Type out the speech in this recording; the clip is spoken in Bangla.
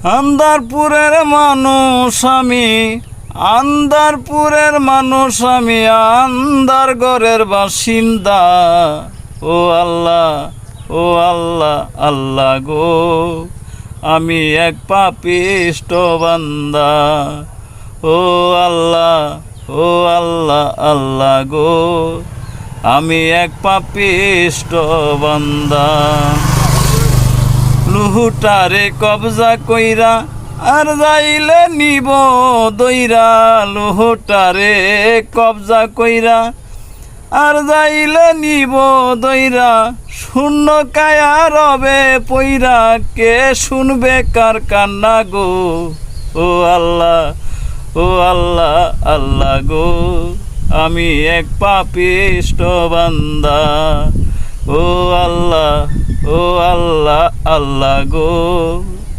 আন্দারপুরের মানুষ আমি, আন্দারপুরের মানুষ আমি, আন্দারগড়ের বাসিন্দা। ও আল্লাহ, ও আল্লাহ, আল্লাহ গো, আমি এক পাপিষ্ট বান্দা। ও আল্লাহ, ও আল্লাহ, আল্লাহ গো, আমি এক পাপিষ্ট বান্দা। লুহুটারে কবজা কইরা আর যাইলে নিব দইরা। লুহুটারে কবজা কইরা আর যাইলে নিব দইরা। শূন্য কায়া রবে পইরা, কে শুনবে কার কান্না গো। ও আল্লাহ, ও আল্লাহ, আল্লাহ গো, আমি এক পাপিষ্ট বান্দা। ও আল্লাহ, ও আল্লাহ, আল্লাহ গো,